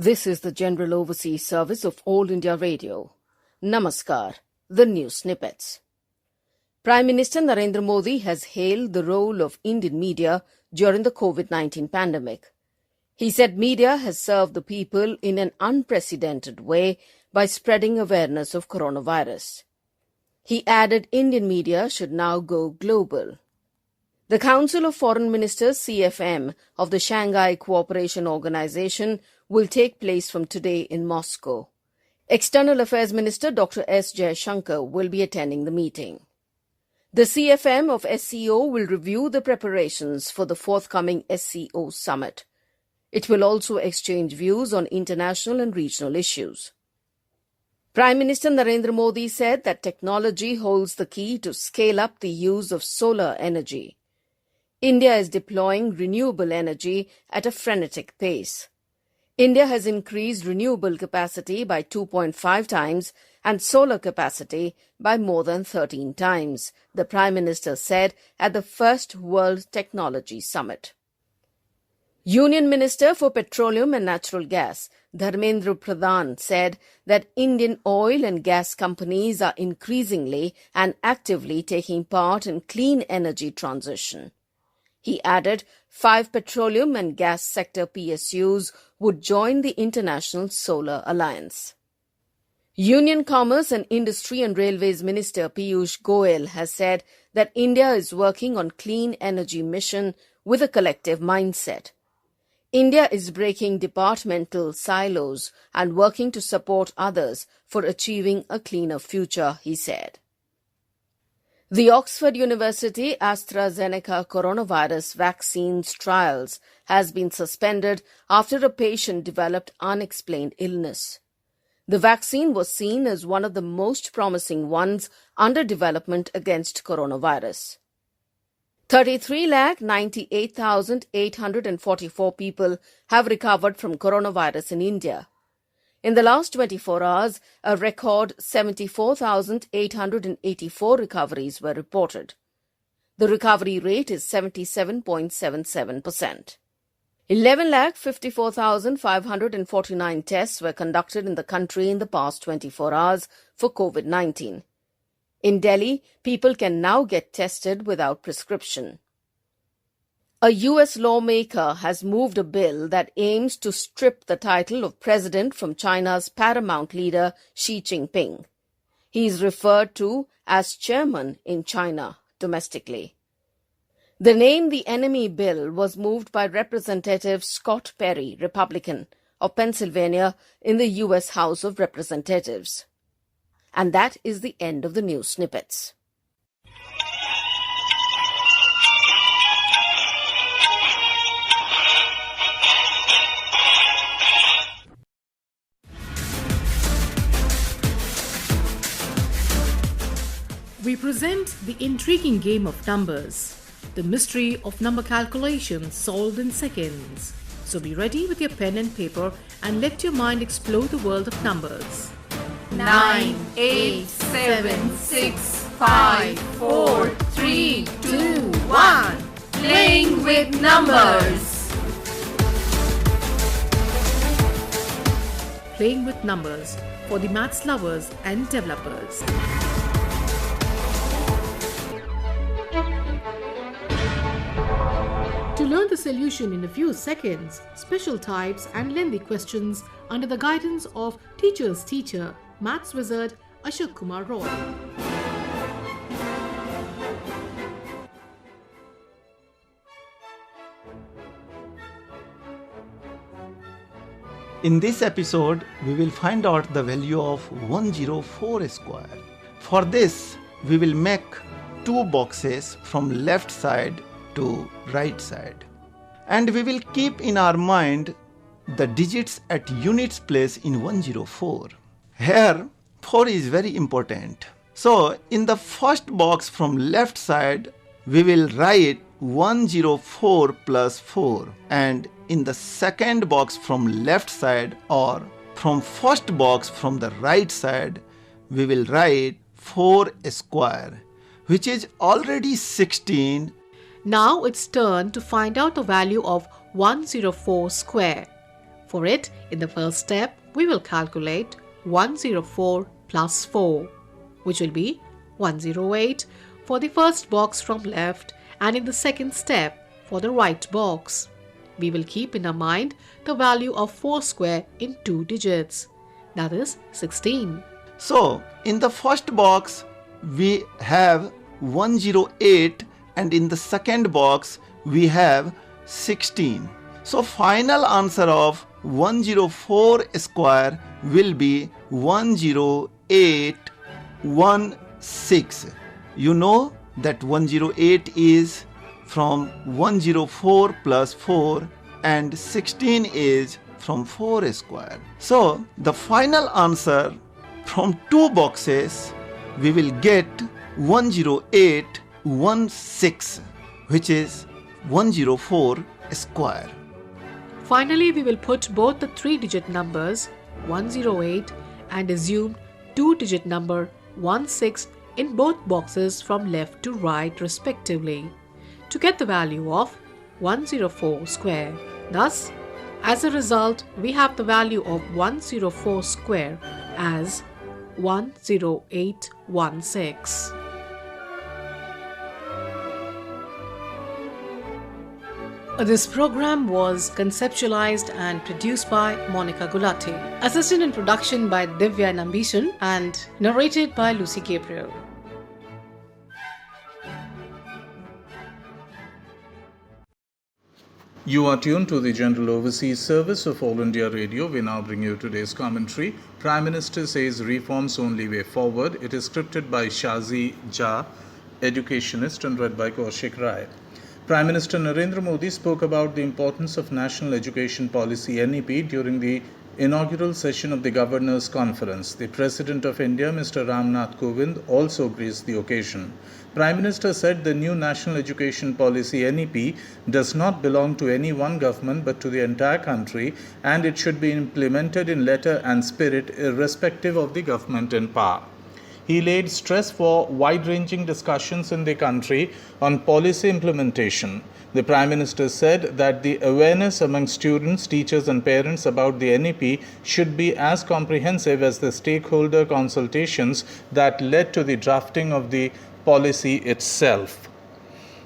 This is the General Overseas Service of All India Radio. Namaskar, the news snippets. Prime Minister Narendra Modi has hailed the role of Indian media during the COVID-19 pandemic. He said media has served the people in an unprecedented way by spreading awareness of coronavirus. He added Indian media should now go global. The Council of Foreign Ministers CFM of the Shanghai Cooperation Organization will take place from today in Moscow. External Affairs Minister Dr. S. Jaishankar will be attending the meeting. The CFM of SCO will review the preparations for the forthcoming SCO summit. It will also exchange views on international and regional issues. Prime Minister Narendra Modi said that technology holds the key to scale up the use of solar energy. India is deploying renewable energy at a frenetic pace. India has increased renewable capacity by 2.5 times and solar capacity by more than 13 times, the Prime Minister said at the first World Technology Summit. Union Minister for Petroleum and Natural Gas, Dharmendra Pradhan, said that Indian oil and gas companies are increasingly and actively taking part in clean energy transition. He added 5 petroleum and gas sector PSUs would join the International Solar Alliance. Union Commerce and Industry and Railways Minister Piyush Goyal has said that India is working on clean energy mission with a collective mindset. India is breaking departmental silos and working to support others for achieving a cleaner future, he said. The Oxford University AstraZeneca coronavirus vaccines trials has been suspended after a patient developed unexplained illness. The vaccine was seen as one of the most promising ones under development against coronavirus. 33,98,844 people have recovered from coronavirus in India. In the last 24 hours, a record 74,884 recoveries were reported. The recovery rate is 77.77%. 11,54,549 tests were conducted in the country in the past 24 hours for COVID-19. In Delhi, people can now get tested without prescription. A U.S. lawmaker has moved a bill that aims to strip the title of president from China's paramount leader Xi Jinping. He is referred to as chairman in China domestically. The Name the Enemy bill was moved by Representative Scott Perry, Republican, of Pennsylvania in the U.S. House of Representatives. And that is the end of the news snippets. We present the intriguing game of numbers, the mystery of number calculation solved in seconds. So be ready with your pen and paper and let your mind explore the world of numbers. 9, 8, 7, 6, 5, 4, 3, 2, 1. Playing with numbers. Playing with numbers for the maths lovers and developers. To learn the solution in a few seconds, special types and lengthy questions under the guidance of teacher's teacher, Maths Wizard Ashok Kumar Roy. In this episode, we will find out the value of 104 square. For this, we will make 2 boxes from left side to right side. And we will keep in our mind the digits at units place in 104. Here, 4 is very important. So, in the first box from left side, we will write 104 plus 4. And in the second box from left side or from first box from the right side, we will write 4 square, which is already 16. Now it's turn to find out the value of 104 square. For it, in the first step, we will calculate 104 plus 4, which will be 108 for the first box from left, and in the second step for the right box. We will keep in our mind the value of 4 square in 2 digits, that is 16. So, in the first box, we have 108 and in the second box, we have 16. So, final answer of 104 square will be 10816. You know that 108 is from 104 plus 4 and 16 is from 4 square. So the final answer from 2 boxes we will get 10816, which is 104 square. Finally, we will put both the 3-digit numbers 108 and assumed 2-digit number 16 in both boxes from left to right respectively to get the value of 104 square. Thus, as a result, we have the value of 104 square as 10816. This program was conceptualized and produced by Monica Gulati, assisted in production by Divya Nambishan and narrated by Lucy Gabriel. You are tuned to the General Overseas Service of All India Radio. We now bring you today's commentary. Prime Minister says reforms only way forward. It is scripted by Shazi Jha, educationist, and read by Kaushik Rai. Prime Minister Narendra Modi spoke about the importance of National Education Policy (NEP) during the inaugural session of the Governors' Conference. The President of India, Mr. Ramnath Kovind, also graced the occasion. Prime Minister said the new National Education Policy (NEP) does not belong to any one government but to the entire country, and it should be implemented in letter and spirit irrespective of the government in power. He laid stress for wide-ranging discussions in the country on policy implementation. The Prime Minister said that the awareness among students, teachers and parents about the NEP should be as comprehensive as the stakeholder consultations that led to the drafting of the policy itself.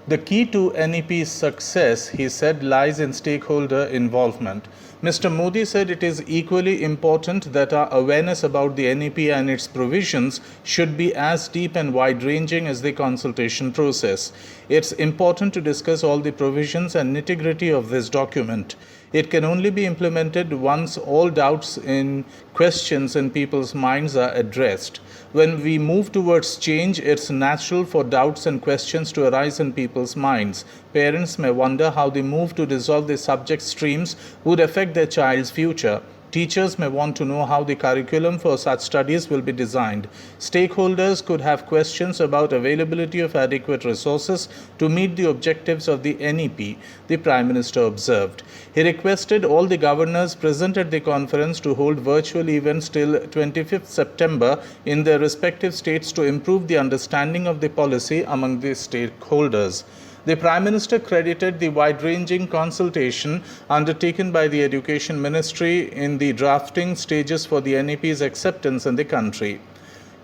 The key to NEP's success, he said, lies in stakeholder involvement. Mr. Modi said it is equally important that our awareness about the NEP and its provisions should be as deep and wide-ranging as the consultation process. It's important to discuss all the provisions and nitty-gritty of this document. It can only be implemented once all doubts and questions in people's minds are addressed. When we move towards change, it's natural for doubts and questions to arise in people's minds. Parents may wonder how the move to dissolve the subject streams would affect their child's future. Teachers may want to know how the curriculum for such studies will be designed. Stakeholders could have questions about availability of adequate resources to meet the objectives of the NEP, the Prime Minister observed. He requested all the governors present at the conference to hold virtual events till 25th September in their respective states to improve the understanding of the policy among the stakeholders. The Prime Minister credited the wide-ranging consultation undertaken by the Education Ministry in the drafting stages for the NEP's acceptance in the country.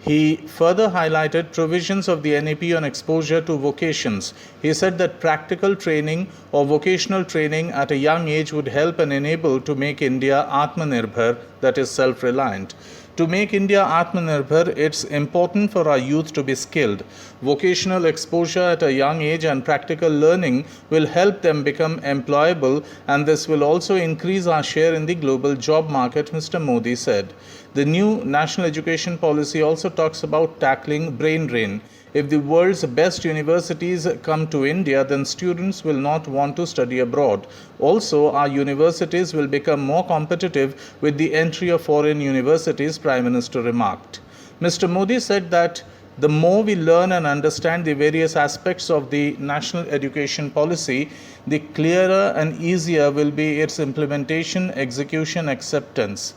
He further highlighted provisions of the NEP on exposure to vocations. He said that practical training or vocational training at a young age would help and enable to make India Atmanirbhar, that is self-reliant. To make India Atmanirbhar, it's important for our youth to be skilled. Vocational exposure at a young age and practical learning will help them become employable, and this will also increase our share in the global job market, Mr. Modi said. The new national education policy also talks about tackling brain drain. If the world's best universities come to India, then students will not want to study abroad. Also, our universities will become more competitive with the entry of foreign universities, Prime Minister remarked. Mr. Modi said that the more we learn and understand the various aspects of the national education policy, the clearer and easier will be its implementation, execution, acceptance.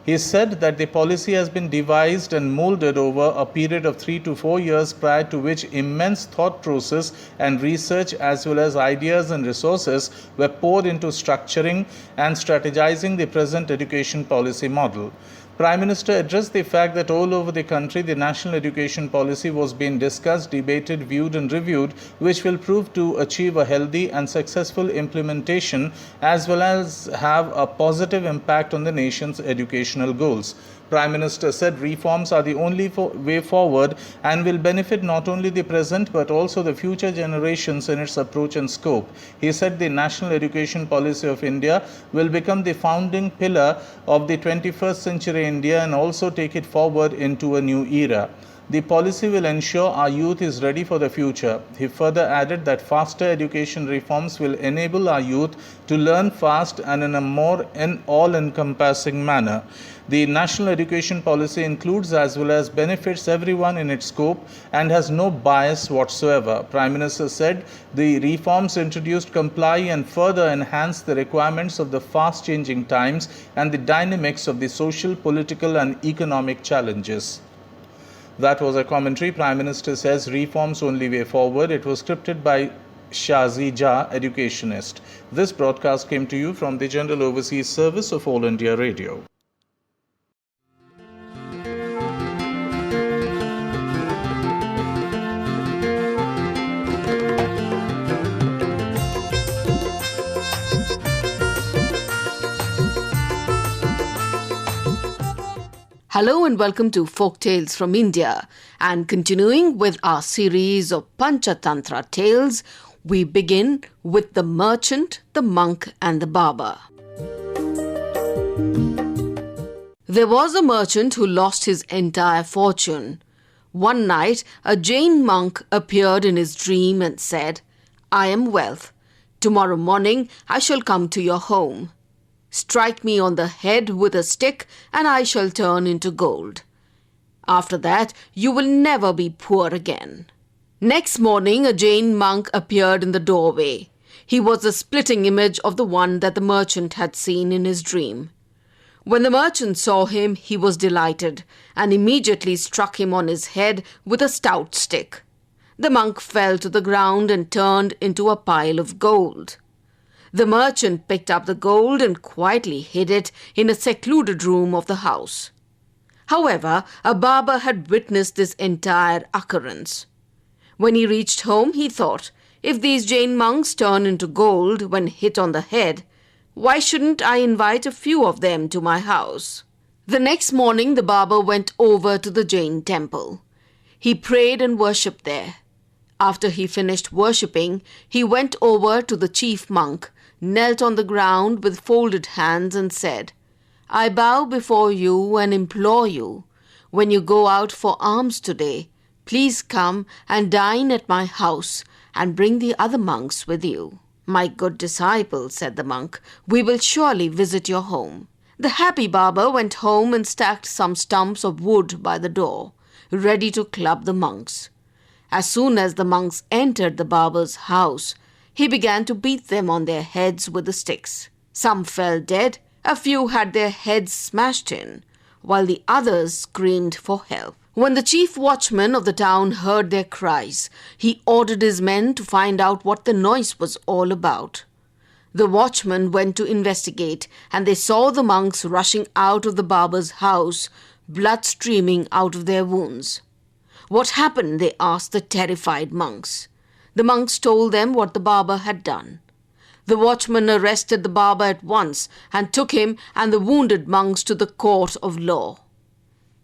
He said that the policy has been devised and molded over a period of 3 to 4 years, prior to which immense thought process and research as well as ideas and resources were poured into structuring and strategizing the present education policy model. Prime Minister addressed the fact that all over the country the national education policy was being discussed, debated, viewed and reviewed, which will prove to achieve a healthy and successful implementation as well as have a positive impact on the nation's educational goals. Prime Minister said reforms are the only way forward and will benefit not only the present but also the future generations in its approach and scope. He said the national education policy of India will become the founding pillar of the 21st century India and also take it forward into a new era. The policy will ensure our youth is ready for the future. He further added that faster education reforms will enable our youth to learn fast and in a more all-encompassing manner. The national education policy includes as well as benefits everyone in its scope and has no bias whatsoever. Prime Minister said the reforms introduced comply and further enhance the requirements of the fast-changing times and the dynamics of the social, political and economic challenges. That was a commentary. Prime Minister says reforms only way forward. It was scripted by Shazi Jha, educationist. This broadcast came to you from the General Overseas Service of All India Radio. Hello and welcome to Folk Tales from India. And continuing with our series of Panchatantra tales, we begin with the merchant, the monk and the barber. There was a merchant who lost his entire fortune. One night, a Jain monk appeared in his dream and said, "I am wealth. Tomorrow morning I shall come to your home. Strike me on the head with a stick and I shall turn into gold. After that, you will never be poor again." Next morning, a Jain monk appeared in the doorway. He was a splitting image of the one that the merchant had seen in his dream. When the merchant saw him, he was delighted and immediately struck him on his head with a stout stick. The monk fell to the ground and turned into a pile of gold. The merchant picked up the gold and quietly hid it in a secluded room of the house. However, a barber had witnessed this entire occurrence. When he reached home, he thought, if these Jain monks turn into gold when hit on the head, why shouldn't I invite a few of them to my house? The next morning, the barber went over to the Jain temple. He prayed and worshipped there. After he finished worshipping, he went over to the chief monk, knelt on the ground with folded hands and said, "I bow before you and implore you, when you go out for alms today, please come and dine at my house and bring the other monks with you." "My good disciple," said the monk, "we will surely visit your home." The happy barber went home and stacked some stumps of wood by the door, ready to club the monks. As soon as the monks entered the barber's house, he began to beat them on their heads with the sticks. Some fell dead, a few had their heads smashed in, while the others screamed for help. When the chief watchman of the town heard their cries, he ordered his men to find out what the noise was all about. The watchman went to investigate, and they saw the monks rushing out of the barber's house, blood streaming out of their wounds. "What happened?" they asked the terrified monks. The monks told them what the barber had done. The watchman arrested the barber at once and took him and the wounded monks to the court of law.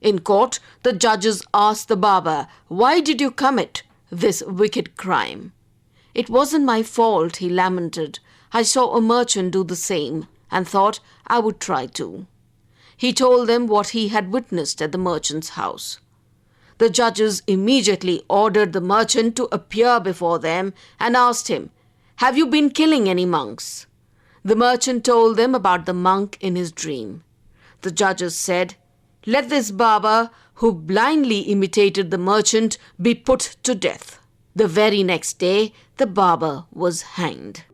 In court, the judges asked the barber, "Why did you commit this wicked crime?" "It wasn't my fault," he lamented. "I saw a merchant do the same and thought I would try to." He told them what he had witnessed at the merchant's house. The judges immediately ordered the merchant to appear before them and asked him, "Have you been killing any monks?" The merchant told them about the monk in his dream. The judges said, "Let this barber, who blindly imitated the merchant, be put to death." The very next day, the barber was hanged.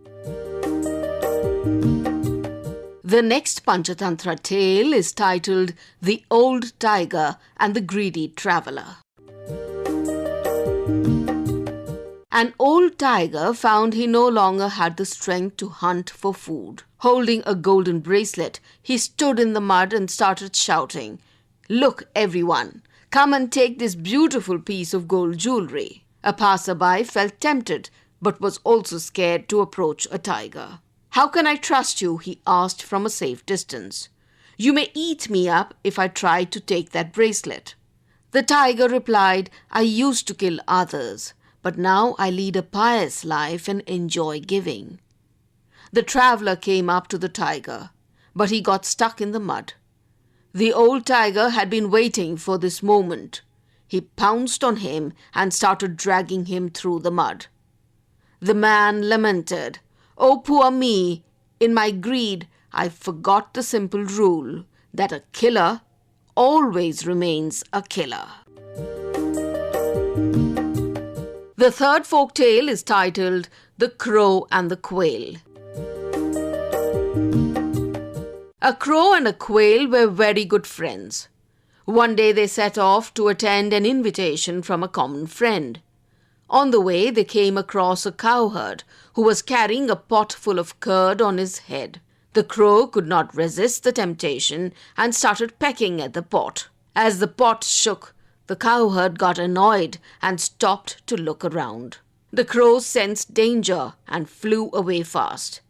The next Panchatantra tale is titled The Old Tiger and the Greedy Traveller. An old tiger found he no longer had the strength to hunt for food. Holding a golden bracelet, he stood in the mud and started shouting, "Look, everyone, come and take this beautiful piece of gold jewelry." A passerby felt tempted, but was also scared to approach a tiger. "How can I trust you?" he asked from a safe distance. "You may eat me up if I try to take that bracelet." The tiger replied, "I used to kill others, but now I lead a pious life and enjoy giving." The traveller came up to the tiger, but he got stuck in the mud. The old tiger had been waiting for this moment. He pounced on him and started dragging him through the mud. The man lamented, "Oh, poor me! In my greed, I forgot the simple rule that a killer always remains a killer." The third folk tale is titled The Crow and the Quail. A crow and a quail were very good friends. One day they set off to attend an invitation from a common friend. On the way they came across a cowherd who was carrying a pot full of curd on his head. The crow could not resist the temptation and started pecking at the pot. As the pot shook, the cowherd got annoyed and stopped to look around. The crow sensed danger and flew away fast.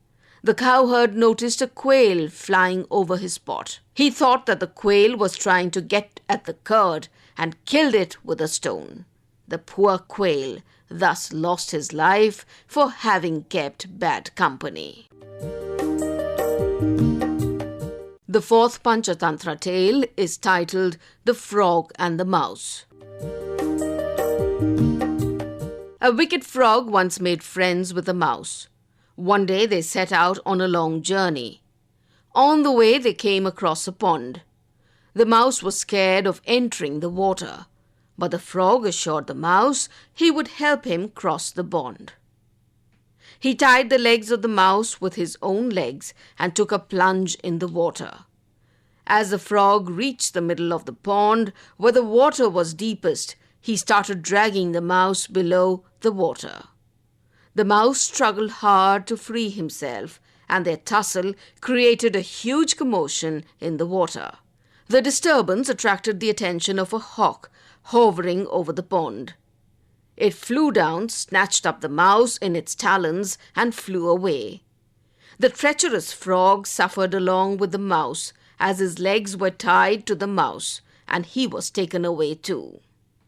The cowherd noticed a quail flying over his pot. He thought that the quail was trying to get at the curd and killed it with a stone. The poor quail thus lost his life for having kept bad company. The fourth Panchatantra tale is titled The Frog and the Mouse. A wicked frog once made friends with a mouse. One day they set out on a long journey. On the way they came across a pond. The mouse was scared of entering the water, but the frog assured the mouse he would help him cross the pond. He tied the legs of the mouse with his own legs and took a plunge in the water. As the frog reached the middle of the pond, where the water was deepest, he started dragging the mouse below the water. The mouse struggled hard to free himself, and their tussle created a huge commotion in the water. The disturbance attracted the attention of a hawk hovering over the pond. It flew down, snatched up the mouse in its talons, and flew away. The treacherous frog suffered along with the mouse, as his legs were tied to the mouse, and he was taken away too.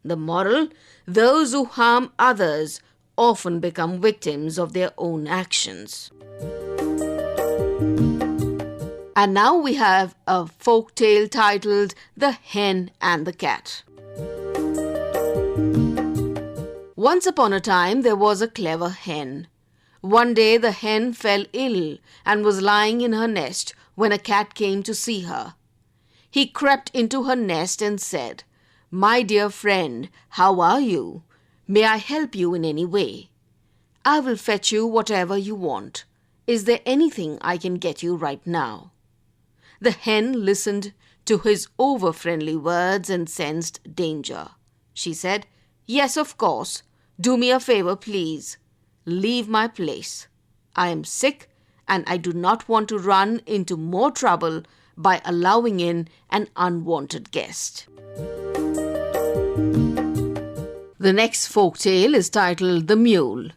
The moral: those who harm others often become victims of their own actions. And now we have a folk tale titled The Hen and the Cat. Once upon a time there was a clever hen. One day the hen fell ill and was lying in her nest when a cat came to see her. He crept into her nest and said, "My dear friend, how are you? May I help you in any way? I will fetch you whatever you want. Is there anything I can get you right now?" The hen listened to his over-friendly words and sensed danger. She said, "Yes, of course. Do me a favor, please. Leave my place. I am sick and I do not want to run into more trouble by allowing in an unwanted guest." The next folk tale is titled The Mule.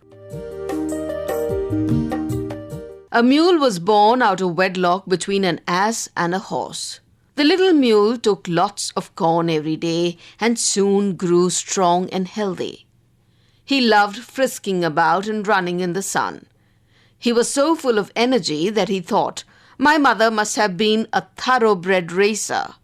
A mule was born out of wedlock between an ass and a horse. The little mule took lots of corn every day and soon grew strong and healthy. He loved frisking about and running in the sun. He was so full of energy that he thought, "My mother must have been a thoroughbred racer,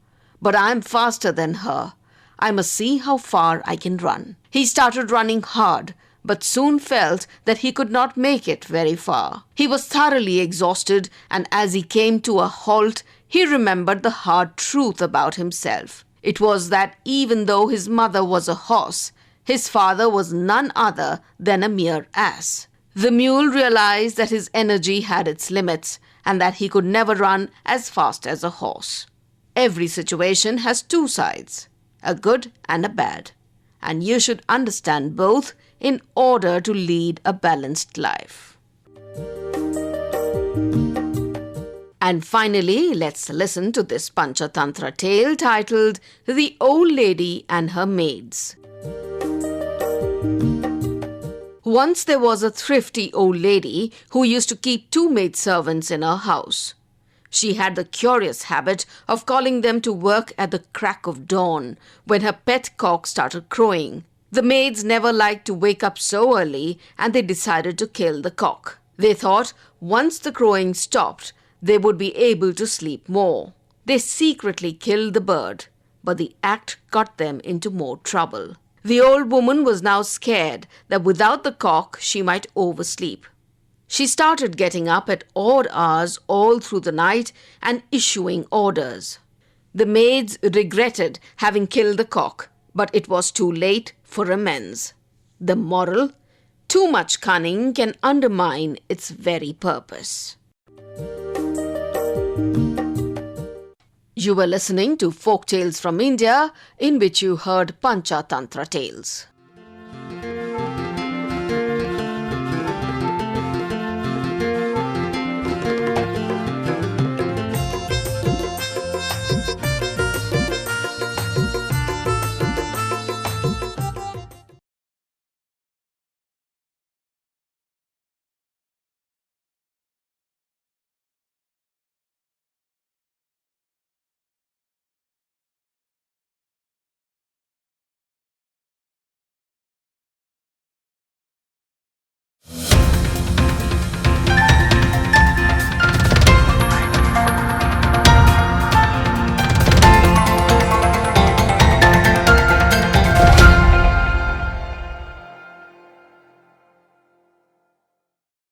but I'm faster than her. I must see how far I can run." He started running hard, but soon felt that he could not make it very far. He was thoroughly exhausted, and as he came to a halt, he remembered the hard truth about himself. It was that even though his mother was a horse, his father was none other than a mere ass. The mule realized that his energy had its limits, and that he could never run as fast as a horse. Every situation has two sides, a good and a bad, and you should understand both in order to lead a balanced life. And finally, let's listen to this Panchatantra tale titled The Old Lady and Her Maids. Once there was a thrifty old lady who used to keep 2 maidservants in her house. She had the curious habit of calling them to work at the crack of dawn when her pet cock started crowing. The maids never liked to wake up so early, and they decided to kill the cock. They thought once the crowing stopped, they would be able to sleep more. They secretly killed the bird, but the act got them into more trouble. The old woman was now scared that without the cock she might oversleep. She started getting up at odd hours all through the night and issuing orders. The maids regretted having killed the cock, but it was too late for amends. The moral: too much cunning can undermine its very purpose. You were listening to Folk Tales from India, in which you heard Panchatantra tales.